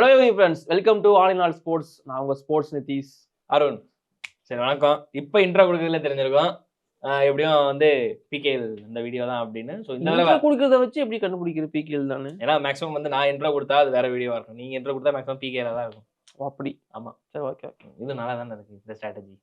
Hello friends, welcome to all in all sports. நான் உங்க sports Nitish. Arun. சரி, வணக்கம். இப்போ இன்ட்ரோ கொடுக்கறதுல தெரிஞ்சிருக்கோம் எப்படியும் வந்து பிகேஎல் இந்த வீடியோ தான் அப்படின்னு. ஸோ இந்த இன்ட்ரோ கொடுக்கறத வச்சு எப்படி கண்டுபிடிக்கிறது பிகேஎல் தானே? ஏன்னா மேக்ஸிமம் வந்து நான் இன்ட்ரோ கொடுத்தா அது வேற வீடியோவா இருக்கும், நீங்க இன்ட்ரோ கொடுத்தா மேக்ஸிமம் பிகேஎல் தான் இருக்கும். அப்படி? ஆமா. சரி, ஓகே ஓகே. இது நல்லா தானே இருக்கு இந்த ஸ்ட்ராட்டஜி.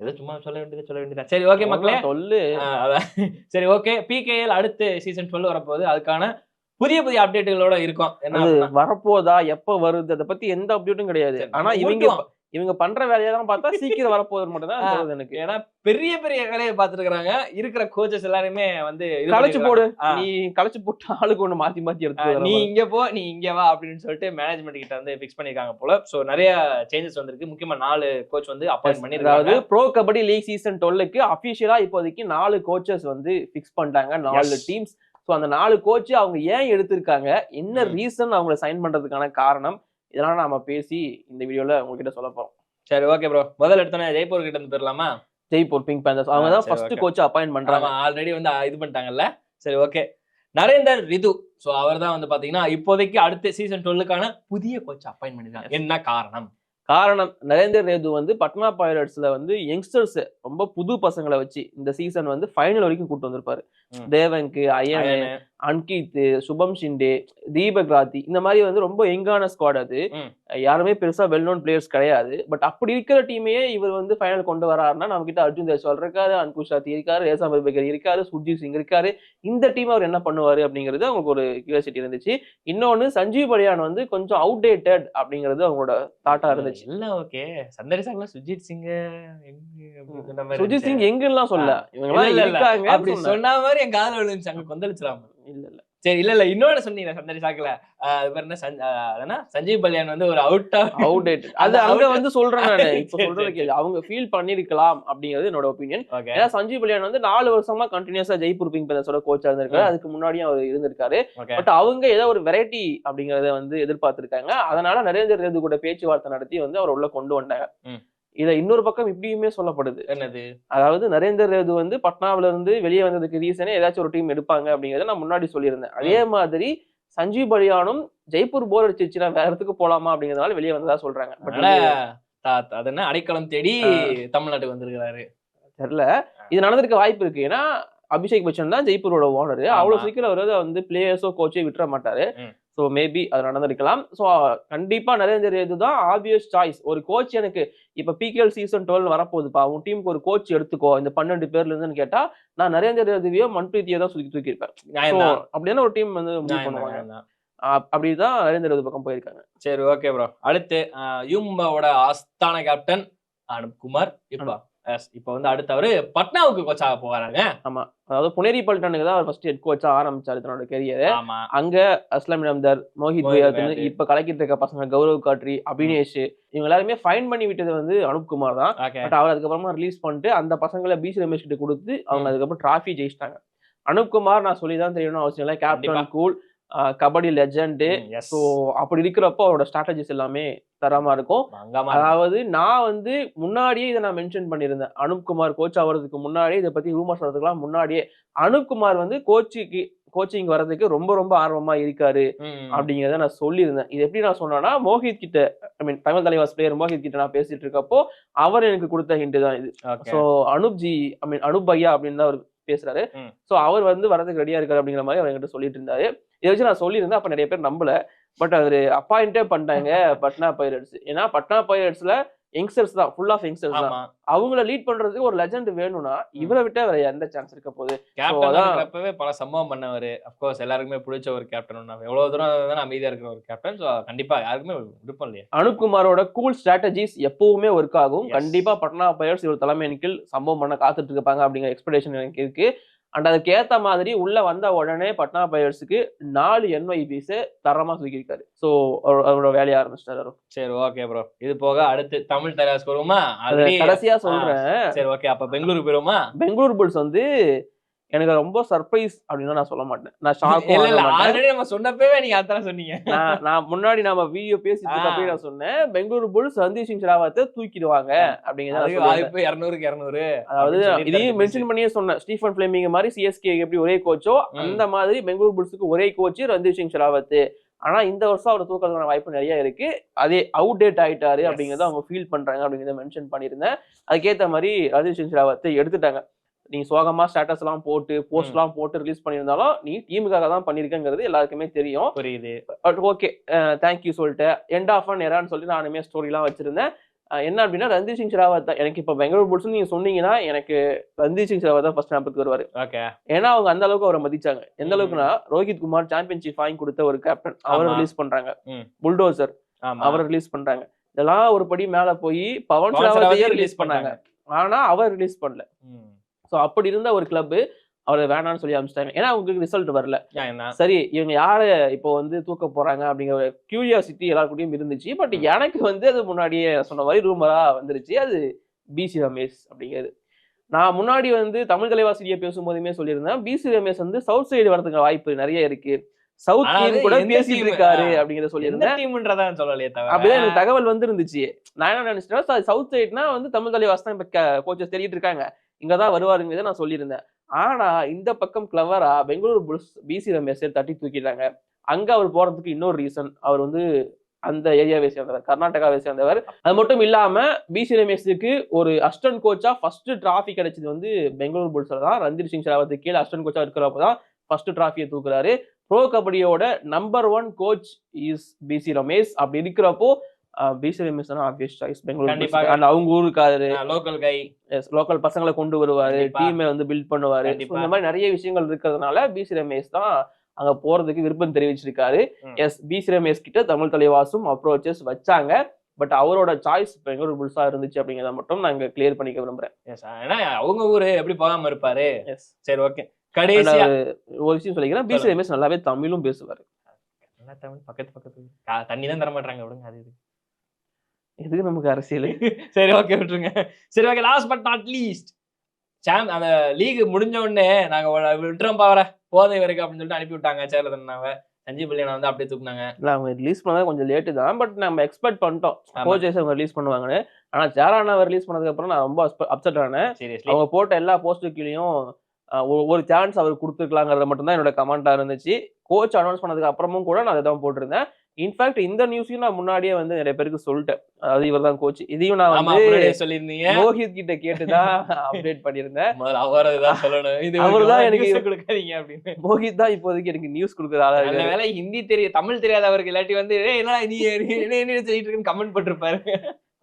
ஏதோ சும்மா சொல்ல வேண்டியதா. சரி, ஓகே மக்களே, சொல்லு. அதான். சரி, ஓகே. பிகேஎல் அடுத்து சீசன் 12 வரப்போகுது. அதுக்கான புதிய அப்டேட்டுகளோட இருக்கும். என்ன வரப்போதா, எப்ப வருது, அதை பத்தி எந்த அப்டேட்டும் கிடையாது. ஆனா இவங்க பண்ற வேலையெல்லாம் பார்த்தா சீக்கிரம் வரப்போகுது மட்டும் தான் தோணுது எனக்கு. ஏன்னா பெரிய வேலையை பார்த்துருக்காங்க. இருக்கிற கோச்சஸ் எல்லாருமே வந்து கலைச்சு போடு, நீ கலைச்சு போட்டு ஆளுக்கு ஒண்ணு மாத்தி மாத்தி எடுத்து நீ இங்க போ, நீ இங்க வா அப்படின்னு சொல்லிட்டு மேனேஜ்மெண்ட் கிட்ட வந்து பிக்ஸ் பண்ணிருக்காங்க போல. சோ நிறைய சேஞ்சஸ் வந்திருக்கு. முக்கியமா 4 கோச் வந்து அப்பாயிண்ட் பண்ணிருக்காங்க. அதாவது ப்ரோ கபடி லீக் சீசன் 12க்கு அபிஷியலா இப்போதைக்கு 4 கோச்சஸ் வந்து பிக்ஸ் பண்ணிட்டாங்க. 4 டீம்ஸ். ஸோ அந்த 4 கோச் அவங்க ஏன் எடுத்திருக்காங்க, என்ன ரீசன் அவங்களை சைன் பண்றதுக்கான காரணம், இதெல்லாம் நாம பேசி இந்த வீடியோல உங்ககிட்ட சொல்ல போறோம். சரி, ஓகே ப்ரோ. முதல்ல எடுத்தோன்னே ஜெய்ப்பூர் கிட்ட இருந்து போயிடலாமா? ஜெய்ப்பூர் பிங்க் பேந்தர்ஸ் அவங்க தான் ஃபர்ஸ்ட் கோச் அப்பாயிண்ட் பண்றாங்க. ஆல்ரெடி வந்து இது பண்ணிட்டாங்கல்ல. சரி, ஓகே. நரேந்தர் ரிது. ஸோ அவர் தான் வந்து பாத்தீங்கன்னா இப்போதைக்கு அடுத்த சீசன் 12க்கான புதிய கோச் அப்பாயிண்ட் பண்ணிருக்காங்க. என்ன காரணம்? நரேந்தர் ரேது வந்து பட்னா பைரட்ஸ்ல வந்து யங்ஸ்டர்ஸ் ரொம்ப புது பசங்களை வச்சு இந்த சீசன் வந்து ஃபைனல் வரைக்கும் கூட்டு வந்திருப்பாரு. தேவங்க், அயன், அன்கித், சுபம் ஷிண்டே, தீபக் ராத்தி, இந்த மாதிரி வந்து ரொம்ப யங்கான ஸ்குவாட். அது யாருமே பெருசா வெல் நோன் பிளேயர்ஸ் கிடையாது. பட் அப்படி இருக்கிற டீமையே இவர் வந்து ஃபைனல் கொண்டு வராருன்னா, நம்ம கிட்ட அர்ஜுன் தேஸ்வால் இருக்காரு, அன்குஷ் ராத்தி இருக்காரு, ரேசா பர்பேகர் இருக்காரு, சுர்ஜித் சிங் இருக்காரு. இந்த டீம் அவர் என்ன பண்ணுவாரு அப்படிங்கிறது அவங்களுக்கு ஒரு கியூரியாசிட்டி இருந்துச்சு. இன்னொன்னு சஞ்சீவ் பலியான் வந்து கொஞ்சம் அவுடேட்டட் அப்படிங்கிறது அவங்களோட தாட்டா இருந்துச்சு. எல்லாம் ஓகே. சந்தரிசாங்களா சுஜித் சிங் எங்கெல்லாம் சொல்ல அப்படி சொன்ன மாதிரி என் காதல விழுந்துச்சு. அங்க கொந்தளிச்சிடாம. இல்ல சரி, இல்ல இன்னொன்னு சொன்னீங்க சந்தரிசாக்கல. அது பேர் என்ன, சஞ்சீவ் பலியான் வந்து ஒரு அவுடேட். அது அங்க வந்து சொல்றேன் நானு. இப்ப சொல்றது கேள்வி, அவங்க ஃபீல் பண்ணிருக்கலாம் அப்படிங்கிறது என்னோட ஒப்பீனியன். ஏன்னா சஞ்சீவ் பலியான் வந்து 4 வருஷமா கண்டினியூஸா ஜெய்ப்பூர் பிங்க் பேந்தர்ஸோட கோச்சா இருந்திருக்காரு. அதுக்கு முன்னாடியும் அவர் இருந்திருக்காரு. பட் அவங்க ஏதோ ஒரு வெரைட்டி அப்படிங்கறத வந்து எதிர்பார்த்திருக்காங்க. அதனால நரேந்தர் ரேது கூட பேச்சுவார்த்தை நடத்தி வந்து அவர் உள்ள கொண்டு வந்தாங்க. இத இன்னொரு பக்கம் இப்படியுமே சொல்லப்படுது. என்னது? அதாவது நரேந்தர் ரேது வந்து பட்னாவில இருந்து வெளியே வந்ததுக்கு ரீசனே ஏதாச்சும் ஒரு டீம் எடுப்பாங்க அப்படிங்கறத நான் முன்னாடி சொல்லியிருந்தேன். அதே மாதிரி சஞ்சீவ் பலியானும் ஜெய்ப்பூர் போர் அடிச்சிருச்சுன்னா வேற இடத்துக்கு போலாமா அப்படிங்கறதுனால வெளியே வந்ததா சொல்றாங்க. அது என்ன அடைக்கலம் தேடி தமிழ்நாட்டுக்கு வந்திருக்கிறாரு தெரியல. இது நடந்திருக்க வாய்ப்பு இருக்கு. ஏன்னா அபிஷேக் பச்சன் தான் ஜெய்ப்பூரோட ஓனர். அவ்வளவு சீக்கிரம் அவர் வந்து பிளேயர்ஸோ கோச்சோ விட்டுற மாட்டாரு. ஸோ மேபி அது நடந்திருக்கலாம். ஸோ கண்டிப்பா நரேந்தர் ரேது தான் ஆப்வியஸ் சாய்ஸ். ஒரு கோச் எனக்கு இப்ப பிகேஎல் சீசன் 12 வரப்போகுதுப்பா, உன் டீமுக்கு ஒரு கோச் எடுத்துக்கோ இந்த 12 பேர்ல இருந்துன்னு கேட்டா, நான் நரேந்தர் ரேதுவையோ மன்பிரீத்தியோ தான் தூக்கியிருப்பேன். அப்படின்னா ஒரு டீம் வந்து முடிவு பண்ணுவாங்க. அப்படிதான் நரேந்தர் ரேது பக்கம் போயிருக்காங்க. சரி, ஓகே ப்ரோ. அடுத்து யூம்பாவோட ஆஸ்தான கேப்டன் அனுப்குமார் இப்ப வந்து அடுத்தவரு பட்னாவுக்கு கோச்சாக போறாங்க. ஆமா, அதாவது புனேரி பல்டனுக்கு தான் அவர் ஃபர்ஸ்ட் ஹெட் கோச்சா ஆரம்பிச்சாரு தன்னோட கெரியர். அங்க அஸ்லாம் நம்தர், மோஹித் பயாத்னு இப்ப கலக்கிட்டு இருக்க பசங்க கௌரவ் காட்ரி, அபினேஷ், இவங்க எல்லாருமே ஃபைன் பண்ணி விட்டது வந்து அனுப்குமார் தான். பட் அவர் அதுக்கப்புறமா ரிலீஸ் பண்ணிட்டு அந்த பசங்களை பிசி ரமேஷ் கிட்ட கொடுத்து அவங்க அதுக்கப்புறம் டிராஃபி ஜெயிச்சிட்டாங்க. அனுப்குமார் நான் சொல்லிதான் தெரியணும் அவசியம் இல்லை. Captain cool, kabaddi legend. So அப்படி இருக்கிறப்போ அவரோட ஸ்ட்ராட்டஜிஸ் எல்லாமே தரமா இருக்கும். அதாவது நான் வந்து முன்னாடியே இதை நான் மென்ஷன் பண்ணியிருந்தேன். அனுப்குமார் கோச் ஆகிறதுக்கு முன்னாடியே இதை பத்தி ரூமர்ஸ் வரதுக்குலாம் முன்னாடியே அனுப்குமார் வந்து கோச்சிங் வர்றதுக்கு ரொம்ப ரொம்ப ஆர்வமா இருக்காரு அப்படிங்கிறத நான் சொல்லியிருந்தேன். இது எப்படி நான் சொன்னேன்னா, மோஹித் கிட்ட, ஐ மீன் தமிழ் தலைவாஸ் பிளேயர் மோஹித் கிட்ட நான் பேசிட்டு இருக்கப்போ அவர் எனக்கு கொடுத்த ஹிண்ட் தான் இது. ஸோ அனுப் பையா அப்படின்னு தான் அவர் பேசுறாரு. சோ அவர் வந்து வரதுக்கு ரெடியா இருக்காரு அப்படிங்கிற மாதிரி அவர் என்கிட்ட சொல்லிட்டு இருந்தாரு. இதை வச்சு நான் சொல்லியிருந்தேன். அப்ப நிறைய பேர் நம்பல. பட் அவரு அப்பாயிண்டே பண்ணிட்டாங்க பட்னா பைரட்ஸ். ஏன்னா பட்னா பைரட்ஸ்ல யங்ஸ்டர்ஸ் தான், ஃபுல் ஆஃப் யங்ஸ்டர்ஸ் தான். அவங்கள லீட் பண்றதுக்கு ஒரு லெஜண்ட் வேணும்னா இவரை விட்டா வேற எந்த சான்ஸ் இருக்க போகுது? கேப்டன் பல சம்பவம் பண்ணவரு. அப்கோர்ஸ் எல்லாருக்குமே பிடிச்ச ஒரு கேப்டன். எவ்வளவு தூரம் அமைதியா இருக்கிற ஒரு கேப்டன். ஸோ கண்டிப்பா யாருக்குமே விருப்பம் இல்லையா? அனுப்குமாரோட கூல் ஸ்ட்ராட்டஜிஸ் எப்பவுமே ஒர்க் ஆகும். கண்டிப்பா பட்னா பைரட்ஸ் இவர் தலைமையின் கீழ் சம்பவம் பண்ண காத்துட்டு இருப்பாங்க அப்படிங்கிற எக்ஸ்பெக்டேஷன் எனக்கு இருக்கு. அண்ட் அதுக்கு ஏத்த மாதிரி உள்ள வந்த உடனே பட்னா பைரட்ஸுக்கு 4 NYPs தரமா தூக்கியிருக்காரு. சோ அவரோட வேலையை ஆரம்பிச்சிட்டாரு. சரி, ஓகே ப்ரோ. இது போக அடுத்து தமிழ் தலைவாஸ் போருமா? கடைசியா சொல்றேன். சரி, ஓகே. அப்ப பெங்களூரு போயிருமா? பெங்களூரு புல்ஸ் வந்து எனக்கு ரொம்ப சர்ப்ரைஸ் அப்படின்னு நான் சொல்ல மாட்டேன். நான் ஷாக் ஆல்ரெடி நம்ம சொன்னப்பவே நீங்க அதான் சொன்னீங்க. நான் முன்னாடி நம்ம வீடியோ பேசிட்டு இருக்கப்பவே நான் சொன்னேன் பெங்களூரு புல்ஸ் ரந்தீப் சிங் ஷெராவத்தை தூக்கிடுவாங்க அப்படிங்கிறது. வாய்ப்பு 200க்கு 200. அதாவது இதையும் மென்ஷன் பண்ணியே சொன்னேன். ஸ்டீஃபன் பிளேமிங் மாதிரி சிஎஸ்கே எப்படி ஒரே கோச்சோ அந்த மாதிரி பெங்களூரு புல்ஸுக்கு ஒரே கோச் ரந்தீப் சிங் ஷெராவத். ஆனா இந்த வருஷம் அவர் தூக்கிறதுக்கான வாய்ப்பு நிறைய இருக்கு. அதே அவுடேட் ஆயிட்டாரு அப்படிங்கறத அவங்க ஃபீல் பண்றாங்க அப்படிங்கறத மென்ஷன் பண்ணியிருந்தேன். அதுக்கேற்ற மாதிரி ரஞ்சித் சிங் ஷெகாவத்தை எடுத்துட்டாங்க. நீ சோகமா ஸ்டேட்டஸ் எல்லாம் போட்டு போஸ்ட் எல்லாம் போட்டு ரிலீஸ் பண்ணியிருந்தாலும் நீ டீமுக்காக தான் பண்ணிருக்கங்கிறது எல்லாருக்குமே தெரியும். புரியுது. ஓகே தேங்க்யூ சொல்லிட்டு எண்ட் ஆஃப் அன் எரான்னு சொல்லி நானுமே ஸ்டோரி எல்லாம் வச்சிருந்தேன். என்ன அப்படின்னா ரஞ்சித் சிங் ஷெகாவத் தான் எனக்கு இப்ப பெங்களூர் புல்ஸ் நீங்க சொன்னீங்கன்னா எனக்கு ரஞ்சித் சிங் ஷெகாவத் தான் ஃபர்ஸ்ட் ஞாபகத்துக்கு வருவாரு. ஏன்னா அவங்க அந்த அளவுக்கு அவரை மதிச்சாங்க. எந்த அளவுக்குன்னா ரோஹித் குமார் சாம்பியன்ஷிப் வாங்கி கொடுத்த ஒரு கேப்டன் அவரை ரிலீஸ் பண்றாங்க. புல்டோசர் அவரை ரிலீஸ் பண்றாங்க. இதெல்லாம் ஒரு படி மேல போய் பவன் ஷெகாவத்தையே ரிலீஸ் பண்ணாங்க. ஆனா அவர் ரிலீஸ் பண்ணல. சோ அப்படி இருந்த ஒரு கிளப் அவரை வேணான்னு சொல்லி அனுப்பிச்சிட்டாங்க. ஏன்னா அவங்களுக்கு ரிசல்ட் வரல. சரி இவங்க யாரு இப்போ வந்து தூக்க போறாங்க அப்படிங்கிற கியூரியாசிட்டி எல்லாருக்கூடயும் இருந்துச்சு. பட் எனக்கு வந்து அது முன்னாடியே சொன்ன மாதிரி ரூமரா வந்துருச்சு. அது பிசி ரமேஷ் அப்படிங்கிறது. நான் முன்னாடி வந்து தமிழ் தலைவாசிரியை பேசும்போதுமே சொல்லியிருந்தேன் பிசி ரமேஷ் வந்து சவுத் சைடு வரதுக்கு வாய்ப்பு நிறைய இருக்கு. சவுத் டீம் கூட பேசிட்டு இருக்காரு அப்படிங்கறத சொல்லியிருந்தேன். அப்படிதான் எனக்கு தகவல் வந்து இருந்துச்சு. நான் என்ன நினைச்சிட்டேன்னா சவுத் சைட்னா வந்து தமிழ் தலைவாஸ் தான் இப்ப கோச்சஸ் தெரியிட்டு இருக்காங்க. இங்கதான் வருவாருங்கிறத நான் சொல்லியிருந்தேன். ஆனா இந்த பக்கம் கிளவரா பெங்களூர் புல்ஸ் பிசி ரமேஷ் தட்டி தூக்கிட்டாங்க. அங்க அவர் போறதுக்கு இன்னொரு ரீசன் அவர் வந்து அந்த ஏரியாவை சேர்ந்தவர், கர்நாடகாவை சேர்ந்தவர். அது மட்டும் இல்லாம பிசி ரமேஷுக்கு ஒரு அசிஸ்டன்ட் கோச்சா ஃபர்ஸ்ட் டிராஃபி கிடைச்சது வந்து பெங்களூர் புல்ஸ்ல தான். ரஞ்சித் சிங் ஷெகாவத்துக்கு கீழே அசிஸ்டன்ட் கோச்சா இருக்கிறப்பதான் ஃபர்ஸ்ட் டிராஃபியை தூக்குறாரு. ப்ரோ கபடியோட number 1 coach is PC Ramesh. அப்படி இருக்கிறப்போ பிசி ரமேஷ் தான் ஆப்வியஸ் சாய்ஸ் பெங்களூர். அவங்க ஊருக்காரு, லோக்கல் கை, லோக்கல் பசங்களை கொண்டு வருவாரு, டீமை வந்து பில்ட் பண்ணுவாரு. இந்த மாதிரி நிறைய விஷயங்கள் இருக்கிறதுனால பிசி ரமேஷ் தான் அங்க போறதுக்கு விருப்பம் தெரிவிச்சிருக்காரு. எஸ் பிசி ரமேஷ் கிட்ட தமிழ் தலைவாசும் அப்ரோச்சஸ் வச்சாங்க. பட் அவரோட சாய்ஸ் பெங்களூர் புல்ஸா இருந்துச்சு அப்படிங்கறத மட்டும் நான் இங்க கிளியர் பண்ணிக்க விரும்புறேன். அவங்க ஊரு எப்படி போகாம இருப்பாரு. சரி ஓகே. கடைசியா ஒரு விஷயம் சொல்லிக்கிறேன். பிசி ரமேஷ் நல்லாவே தமிழும் பேசுவாரு. தமிழ் பக்கத்து தண்ணி தான் தர மாட்டாங்க விடுங்க. அது எதுக்கு நமக்கு அரசியல். சரி ஓகே விட்டுருங்க. சரி okay. Last but not least அந்த லீக் முடிஞ்ச உடனே நாங்க விட்டுறோம் பாவர போதை வரைக்கும் அப்படின்னு சொல்லிட்டு அனுப்பி விட்டாங்க. சேர்ல சஞ்சீவ் பல்லியனை வந்து அப்படியே தூக்குனாங்க. இல்ல அவங்க ரிலீஸ் பண்ணது கொஞ்சம் லேட்டு தான். பட் நம்ம எக்ஸ்பெக்ட் பண்ணிட்டோம் கோச்சஸ் அவங்க ரிலீஸ் பண்ணுவாங்கன்னு. ஆனா சேரானாவை ரிலீஸ் பண்ணதுக்கு அப்புறம் நான் ரொம்ப அப்செட் ஆனேன். அவங்க போட்ட எல்லா போஸ்டுக்கீழையும் ஒரு சான்ஸ் அவர் கொடுத்துருக்கலாங்கிறத மட்டும் தான் என்னோட கமெண்டா இருந்துச்சு. கோச் அனௌன்ஸ் பண்ணதுக்கு அப்புறமும் கூட நான் அதை தான் போட்டிருந்தேன். இன்ஃபேக்ட் இந்த நியூஸையும் நான் முன்னாடியே வந்து நிறைய பேருக்கு சொல்லிட்டேன். அதாவது இவர் தான் கோச். இதையும் நான் வந்து சொல்லியிருந்தீங்க மோஹித் கிட்ட கேட்டுதான் அப்டேட் பண்ணியிருந்தேன். அவர்தான் எனக்கு கொடுக்காதீங்க அப்படின்னு. மோஹித் தான் இப்போதைக்கு எனக்கு நியூஸ் கொடுக்குற வேலை. ஹிந்தி தெரியும் தமிழ் தெரியாதவருக்கு இல்லாட்டி வந்து என்ன கமெண்ட் போட்டிருப்பாரு.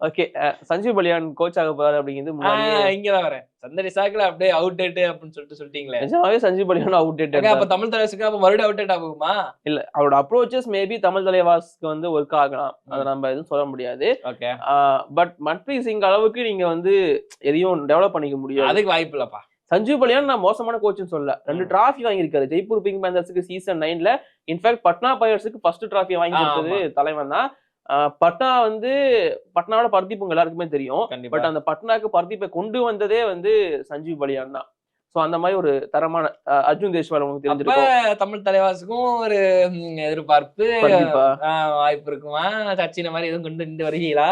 ஓகே சஞ்சீவ் பல்லியான் கோச் ஆக போறாரு அப்படிங்கிறது முன்னாடியே இங்கதான் வரேன். சந்தரி சாக்கில அப்படியே அவுட் டேட் அப்படின்னு சொல்லிட்டீங்களே. நிஜமாவே சஞ்சீவ் பல்லியான் அவுட் டேட். அப்ப தமிழ் தலைவாசுக்கு அப்ப மறுபடியும் அவுட் டேட் ஆகுமா? இல்ல அவரோட அப்ரோச்சஸ் மேபி தமிழ் தலைவாசுக்கு வந்து ஒர்க் ஆகலாம். அதை நம்ம எதுவும் சொல்ல முடியாது. ஓகே பட் மன்ப்ரீத் சிங் அளவுக்கு நீங்க வந்து எதையும் டெவலப் பண்ணிக்க முடியாது. அதுக்கு வாய்ப்பு இல்லப்பா. சஞ்சீவ் பல்லியான் நான் மோசமான கோச்சுன்னு சொல்ல. 2 டிராஃபி வாங்கியிருக்காரு. ஜெய்ப்பூர் பிங்க் பேந்தர்ஸுக்கு சீசன் 9ல. இன்ஃபேக்ட் பட்னா பைரட்ஸுக்கு ஃபர்ஸ்ட் டிராஃபி வாங்கி கொடுத்தது தலைவன் தான். பட்னா வந்து பட்னாவோட பர்தீப் எல்லாருக்குமே தெரியும். பட் அந்த பட்னாக்கு பர்தீப்பை கொண்டு வந்ததே வந்து சஞ்சீவ் பல்லியான் தான். சோ அந்த மாதிரி ஒரு தரமான அர்ஜுன் தேஷ்வால் உங்களுக்கு தெரிஞ்சிருக்கும். தமிழ் தலைவாசுக்கும் ஒரு எதிர்பார்ப்பு வாய்ப்பு இருக்குமா? சச்சின் மாதிரி எதுவும் கொண்டு வருவீங்களா?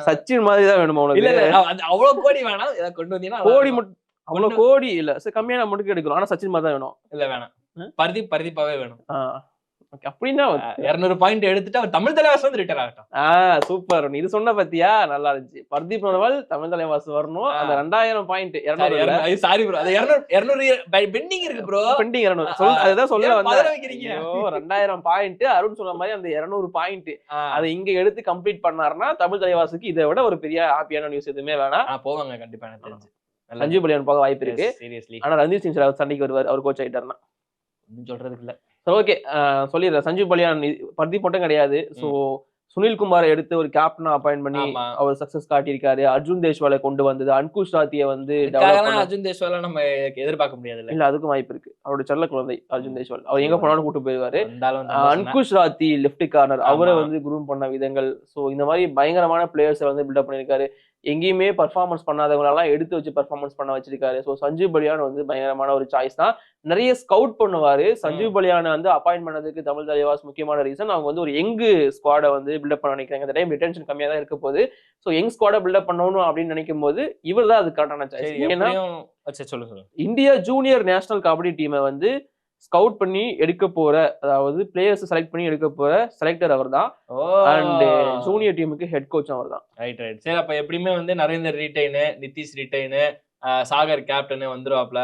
சச்சின் மாதிரி தான் வேணுமா உனக்கு? இல்ல அவ்வளவு கோடி வேணாம். ஏதாவது கொண்டு வந்தீங்கன்னா கோடி மட்டும் அவ்வளவு கோடி இல்ல கம்மியான மட்டும் எடுக்கணும். ஆனா சச்சின் மாதிரி தான் வேணும். இல்ல வேணாம் பர்தீப்பாவே வேணும். அப்படின்னா 200 பாயிண்ட் எடுத்துட்டு அவர் தமிழ் தலைவாசு வந்து ரிட்டர் ஆகட்டும். சூப்பர். இது சொன்ன பத்தியா நல்லா இருந்துச்சு. பர்தீப் நர்வால் தமிழ் தலைவாசு வரணும். அந்த 2000 பாயிண்ட் 200 சாரி ப்ரோ. அது 200 பெண்டிங் இருக்கு ப்ரோ. பெண்டிங் 200 அதுதான் சொல்ல வந்தேன். 2000 பாயிண்ட் அருண் சொன்ன மாதிரி அந்த 200 பாயிண்ட் அதை இங்க எடுத்து கம்ப்ளீட் பண்ணாருன்னா தமிழ் தலைவாசுக்கு இதை விட ஒரு பெரிய ஹாப்பியான நியூஸ் எதுவுமே வேணாம். போவாங்க கண்டிப்பா. எனக்கு தெரிஞ்சு சஞ்சீவ் பல்லியான் போக வாய்ப்பு இருக்கு. ஆனா ரஞ்சித் சிங் ஷெகாவத் சண்டைக்கு வருவார். அவர் கோச் ஆயிட்டாருன்னா சொல்றதுக்கு இல்ல. ஓகே சொல்லிடுறேன். சஞ்சீவ் பல்லியான் பர்தீப் மட்டும் கிடையாது. சோ சுனில்குமாரை எடுத்து ஒரு கேப்டனா அப்பாயிண்ட் பண்ணி அவர் சக்சஸ் காட்டியிருக்காரு. அர்ஜுன் தேஷ்வாலை கொண்டு வந்தது. அன்குஷ் ராத்தியை வந்து அர்ஜுன் தேஷ்வாலை நம்ம எதிர்பார்க்க முடியாது. இல்ல அதுக்கும் வாய்ப்பு இருக்கு. அவரோட செல்ல குழந்தை அர்ஜுன் தேஷ்வால். அவர் எங்க போனாலும் கூட்டு போயிருவாரு. அன்குஷ் ராத்தி லெப்ட் கார்னர் அவரை வந்து குரூம் பண்ண விதங்கள். சோ இந்த மாதிரி பயங்கரமான பிளேயர்ஸை வந்து பில்டப் பண்ணிருக்காரு. எங்கேயுமே பர்ஃபார்மன்ஸ் பண்ணாதவங்களெல்லாம் எடுத்து வச்சு பர்ஃபார்மன்ஸ் பண்ண வச்சிருக்காரு. ஸோ சஞ்சீவ் பல்லியான் வந்து பயங்கரமான ஒரு சாய்ஸ் தான். நிறைய ஸ்கவுட் பண்ணுவாரு. சஞ்சீவ் பல்லியானை வந்து அப்பாயிண்ட் பண்ணதுக்கு தமிழ் தலைவாஸ் முக்கியமான ரீசன் அவங்க வந்து ஒரு யங் ஸ்குவாடை வந்து பில்டப் பண்ண நினைக்கிறாங்க. இந்த டைம் ரிட்டென்ஷன் கம்மியா தான் இருக்க போகுது. ஸோ யங் ஸ்குவாடை பில்டப் பண்ணணும் அப்படின்னு நினைக்கும் போது இவர் தான் அது கரெக்டான சாய்ஸ். ஏன்னா இந்தியா ஜூனியர் நேஷனல் கபடி டீமை வந்து ஸ்கவுட் பண்ணி எடுக்க போற, அதாவது பிளேயர்ஸ் செலக்ட் பண்ணி எடுக்க போற செலக்டர் அவர் தான். அண்ட் ஜூனியர் டீமுக்கு ஹெட் கோச் அவர் தான். ரைட். சரி, அப்ப எப்படியுமே வந்து நரேந்தர் ரிட்டைனு, நிதிஷ் ரிட்டைனு, சாகர் கேப்டன் வந்துருவாப்ல.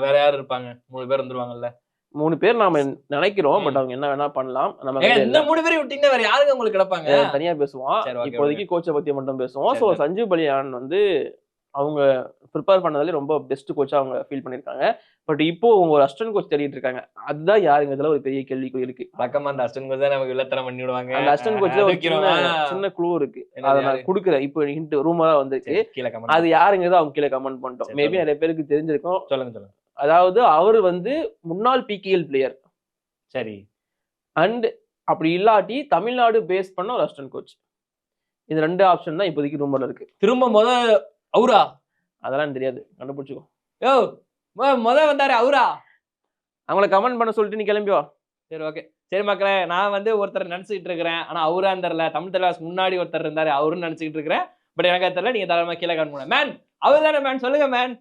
வேற யாரு இருப்பாங்க? 3 பேர் வந்துருவாங்கல்ல. 3 பேர் நாம நினைக்கிறோம். பட் அவங்க என்ன வேணா பண்ணலாம். நம்ம இந்த 3 பேரை விட்டீங்கன்னா வேற யாருங்க உங்களுக்கு கிடப்பாங்க? தனியா பேசுவோம். இப்போதைக்கு கோச்சை பத்தி மட்டும் பேசுவோம். சோ சஞ்சீவ் பலியான் வந்து அவங்க ப்ரிப்பேர் பண்ணதுல ரொம்ப பெஸ்ட் கோச்சா அவங்க ஃபீல் பண்ணிருக்காங்க. பட் இப்போ அவங்க ஒரு அசிஸ்டன்ட் கோச் தேடிட்டு இருக்காங்க. அதுதான் யாருங்கிறதுல ஒரு பெரிய கேள்விக்குறி இருக்கு. பக்கமா அந்த அசிஸ்டன்ட் கோச் தான் நமக்கு வில்லத்தனம் பண்ணி விடுவாங்க. அந்த அசிஸ்டன்ட் கோச்ல ஒரு சின்ன க்ளூ இருக்கு. அதை நான் கொடுக்குறேன். இப்போ ஹிண்ட் ரூமரா வந்துருக்கு. அது யாருங்கிறத அவங்க கீழே கமெண்ட் பண்ணிட்டோம். மேபி நிறைய பேருக்கு தெரிஞ்சிருக்கும். சொல்லுங்க. அதாவது அவர் வந்து முன்னாள் பிகேஎல் பிளேயர். சரி. அண்ட் அப்படி இல்லாட்டி தமிழ்நாடு பேஸ் பண்ண ஒரு அசிஸ்டன்ட் கோச். இந்த 2 ஆப்ஷன் தான் இப்போதைக்கு ரூமர்ல இருக்கு. திரும்ப அவரா? அதெல்லாம் தெரியாது, கண்டுபிடிச்சுக்கோ. யோ வந்தாரு அவரா? அவங்கள கமெண்ட் பண்ண சொல்லிட்டு நீ கிளம்பி வா. சரி, ஓகே. சரி மக்களே, நான் வந்து ஒருத்தர் நினைச்சுக்கிட்டு இருக்கிறேன். ஆனா அவரா தெரியல. தமிழ் தலைவாஸ் முன்னாடி ஒருத்தர் இருந்தாரு, அவருன்னு நினைச்சுக்கிட்டு இருக்கிறேன். பட் எனக்கு தெரியல. நீங்க தாராளமா கீழே கமெண்ட் பண்ணுங்க. மேன் அவர் தானே மேன், சொல்லுங்க மேன்.